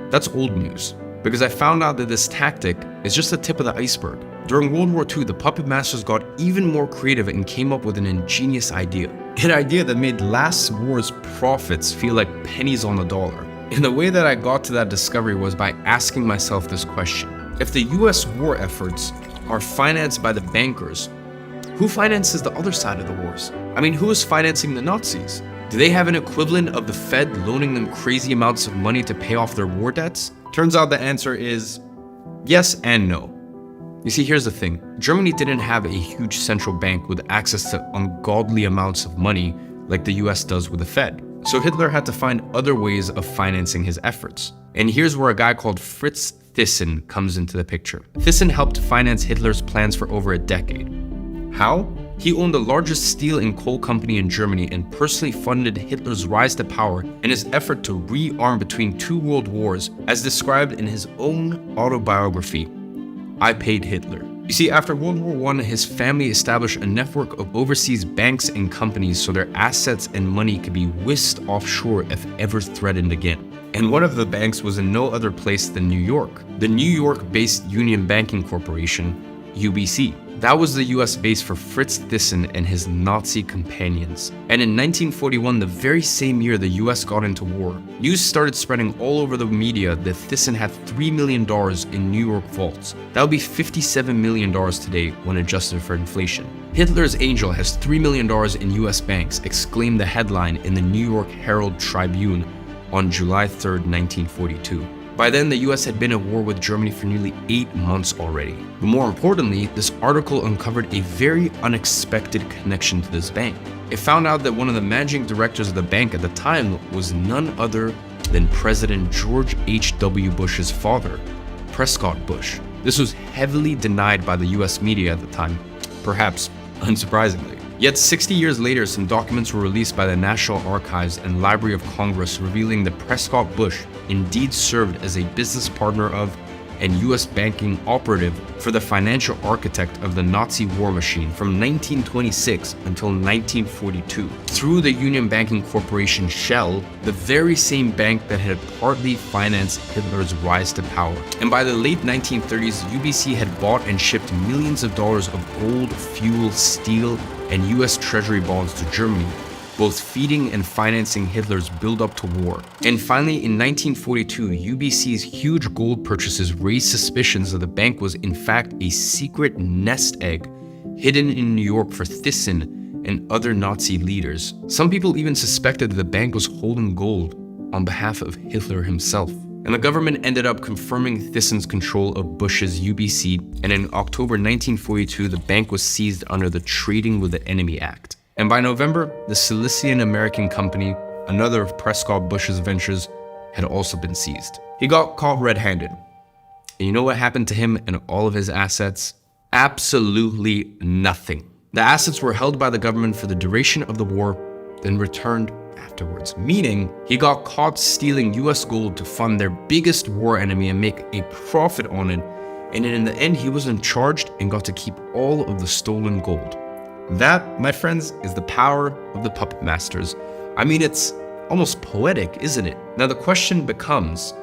That's old news, because I found out that this tactic is just the tip of the iceberg. During World War II, the puppet masters got even more creative and came up with an ingenious idea. An idea that made last war's profits feel like pennies on the dollar. And the way that I got to that discovery was by asking myself this question. If the US war efforts are financed by the bankers, who finances the other side of the wars? I mean, who is financing the Nazis? Do they have an equivalent of the Fed loaning them crazy amounts of money to pay off their war debts? Turns out the answer is yes and no. You see, here's the thing. Germany didn't have a huge central bank with access to ungodly amounts of money like the US does with the Fed. So Hitler had to find other ways of financing his efforts. And here's where a guy called Fritz Thyssen comes into the picture. Thyssen helped finance Hitler's plans for over a decade. How? He owned the largest steel and coal company in Germany and personally funded Hitler's rise to power and his effort to rearm between 2 world wars, as described in his own autobiography, I Paid Hitler. You see, after World War I, his family established a network of overseas banks and companies so their assets and money could be whisked offshore if ever threatened again. And one of the banks was in no other place than New York. The New York-based Union Banking Corporation, UBC. That was the US base for Fritz Thyssen and his Nazi companions. And in 1941, the very same year the US got into war, news started spreading all over the media that Thyssen had $3 million in New York vaults. That would be $57 million today when adjusted for inflation. Hitler's angel has $3 million in US banks, exclaimed the headline in the New York Herald Tribune on July 3rd, 1942. By then, the US had been at war with Germany for nearly 8 months already. But more importantly, this article uncovered a very unexpected connection to this bank. It found out that one of the managing directors of the bank at the time was none other than President George H.W. Bush's father, Prescott Bush. This was heavily denied by the US media at the time, perhaps unsurprisingly. Yet 60 years later, some documents were released by the National Archives and Library of Congress revealing that Prescott Bush indeed served as a business partner of and U.S. banking operative for the financial architect of the Nazi war machine from 1926 until 1942 through the Union Banking Corporation Shell, the very same bank that had partly financed Hitler's rise to power. And by the late 1930s, UBC had bought and shipped millions of dollars of gold, fuel, steel, and U.S. Treasury bonds to Germany, both feeding and financing Hitler's build-up to war. And finally, in 1942, UBC's huge gold purchases raised suspicions that the bank was in fact a secret nest egg hidden in New York for Thyssen and other Nazi leaders. Some people even suspected that the bank was holding gold on behalf of Hitler himself. And the government ended up confirming Thyssen's control of Bush's UBC, and in October 1942, the bank was seized under the Trading with the Enemy Act. And by November, the Silesian American company, another of Prescott Bush's ventures, had also been seized. He got caught red-handed. And you know what happened to him and all of his assets? Absolutely nothing. The assets were held by the government for the duration of the war, then returned afterwards, meaning he got caught stealing US gold to fund their biggest war enemy and make a profit on it, and in the end he wasn't charged and got to keep all of the stolen gold. That, my friends, is the power of the puppet masters. I mean, it's almost poetic, isn't it? Now the question becomes,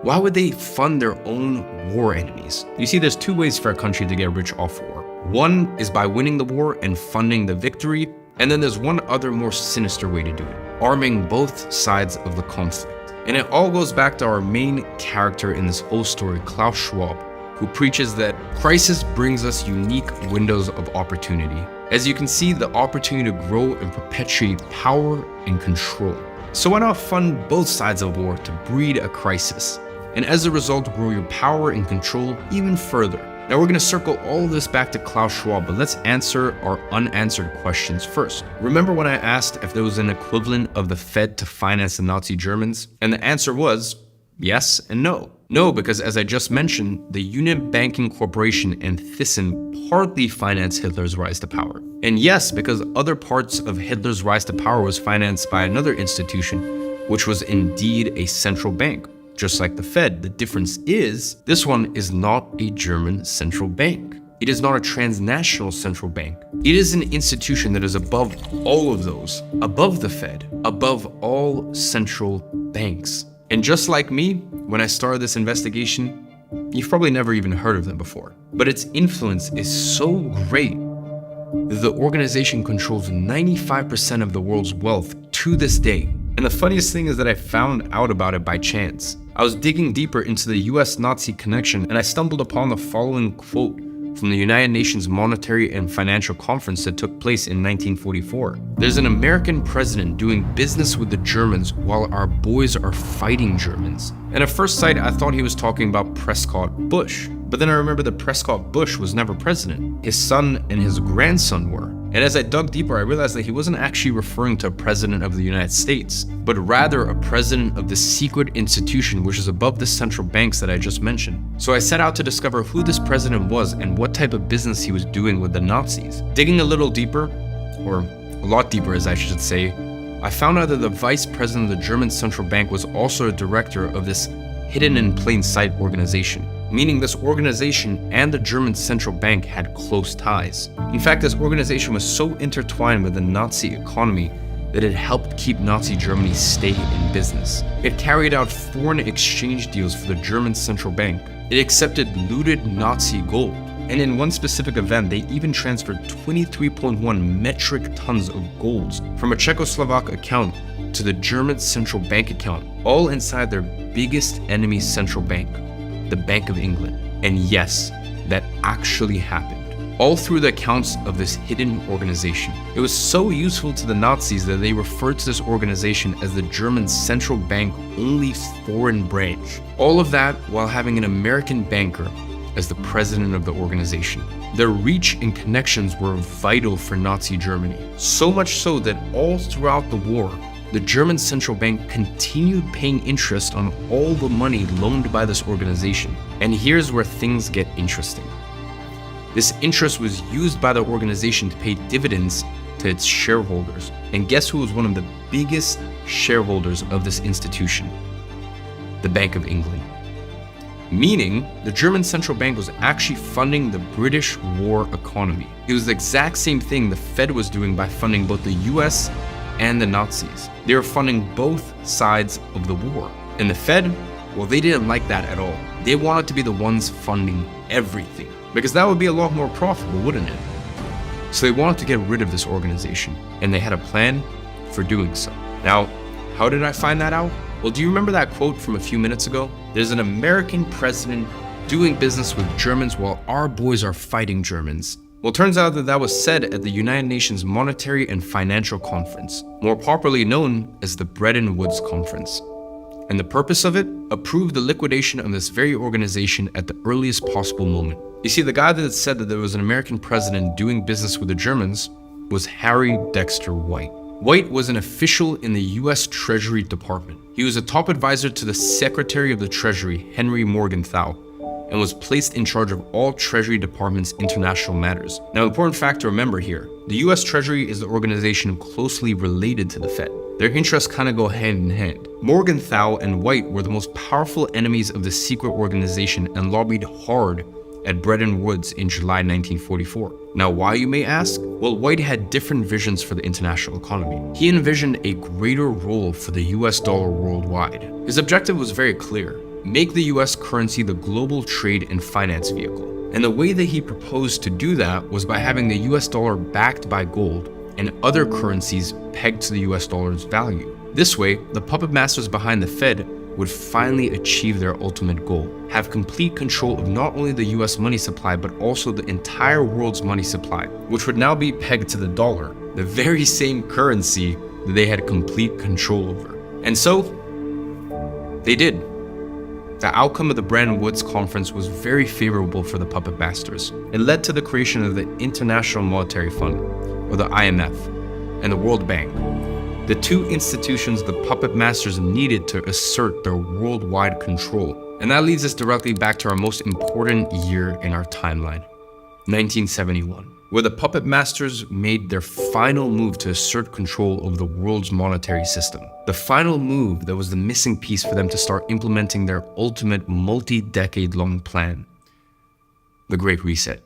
why would they fund their own war enemies? You see, there's two ways for a country to get rich off war. One is by winning the war and funding the victory, and then there's one other more sinister way to do it, arming both sides of the conflict. And it all goes back to our main character in this whole story, Klaus Schwab, who preaches that crisis brings us unique windows of opportunity. As you can see, the opportunity to grow and perpetuate power and control. So why not fund both sides of war to breed a crisis? And as a result, grow your power and control even further. Now we're going to circle all of this back to Klaus Schwab, but let's answer our unanswered questions first. Remember when I asked if there was an equivalent of the Fed to finance the Nazi Germans? And the answer was yes and no. No, because as I just mentioned, the Union Banking Corporation and Thyssen partly financed Hitler's rise to power. And yes, because other parts of Hitler's rise to power was financed by another institution, which was indeed a central bank. Just like the Fed, the difference is this one is not a German central bank. It is not a transnational central bank. It is an institution that is above all of those, above the Fed, above all central banks. And just like me, when I started this investigation, you've probably never even heard of them before. But its influence is so great that the organization controls 95% of the world's wealth to this day. And the funniest thing is that I found out about it by chance. I was digging deeper into the US Nazi connection, and I stumbled upon the following quote from the United Nations Monetary and Financial Conference that took place in 1944. There's an American president doing business with the Germans while our boys are fighting Germans. And at first sight, I thought he was talking about Prescott Bush. But then I remember that Prescott Bush was never president. His son and his grandson were. And as I dug deeper, I realized that he wasn't actually referring to a president of the United States, but rather a president of the secret institution which is above the central banks that I just mentioned. So I set out to discover who this president was and what type of business he was doing with the Nazis. Digging a little deeper, or a lot deeper as I should say, I found out that the vice president of the German central bank was also a director of this hidden in plain sight organization, meaning this organization and the German central bank had close ties. In fact, this organization was so intertwined with the Nazi economy that it helped keep Nazi Germany stay in business. It carried out foreign exchange deals for the German central bank. It accepted looted Nazi gold. And in one specific event, they even transferred 23.1 metric tons of gold from a Czechoslovak account to the German central bank account, all inside their biggest enemy's central bank, the Bank of England. And yes, that actually happened. All through the accounts of this hidden organization. It was so useful to the Nazis that they referred to this organization as the German central bank only foreign branch. All of that while having an American banker as the president of the organization. Their reach and connections were vital for Nazi Germany. So much so that all throughout the war, the German central bank continued paying interest on all the money loaned by this organization. And here's where things get interesting. This interest was used by the organization to pay dividends to its shareholders. And guess who was one of the biggest shareholders of this institution? The Bank of England. Meaning, the German central bank was actually funding the British war economy. It was the exact same thing the Fed was doing by funding both the US and the Nazis. They were funding both sides of the war. And the Fed, well, they didn't like that at all. They wanted to be the ones funding everything, because that would be a lot more profitable, wouldn't it? So they wanted to get rid of this organization, and they had a plan for doing so. Now, how did I find that out? Well, do you remember that quote from a few minutes ago? There's an American president doing business with Germans while our boys are fighting Germans. Well, it turns out that that was said at the United Nations Monetary and Financial Conference, more popularly known as the Bretton Woods Conference. And the purpose of it? Approved the liquidation of this very organization at the earliest possible moment. You see, the guy that said that there was an American president doing business with the Germans was Harry Dexter White. White was an official in the US Treasury Department. He was a top advisor to the Secretary of the Treasury, Henry Morgenthau, and was placed in charge of all Treasury Department's international matters. Now, an important fact to remember here, the US Treasury is the organization closely related to the Fed. Their interests kind of go hand in hand. Morgenthau and White were the most powerful enemies of the secret organization and lobbied hard at Bretton Woods in July 1944. Now, why, you may ask? Well, White had different visions for the international economy. He envisioned a greater role for the US dollar worldwide. His objective was very clear: make the US currency the global trade and finance vehicle. And the way that he proposed to do that was by having the US dollar backed by gold and other currencies pegged to the US dollar's value. This way, the puppet masters behind the Fed would finally achieve their ultimate goal: have complete control of not only the US money supply, but also the entire world's money supply, which would now be pegged to the dollar, the very same currency that they had complete control over. And so, they did. The outcome of the Bretton Woods Conference was very favorable for the puppet masters. It led to the creation of the International Monetary Fund, or the IMF, and the World Bank. The two institutions the puppet masters needed to assert their worldwide control. And that leads us directly back to our most important year in our timeline, 1971, where the puppet masters made their final move to assert control over the world's monetary system. The final move that was the missing piece for them to start implementing their ultimate multi-decade-long plan, the Great Reset.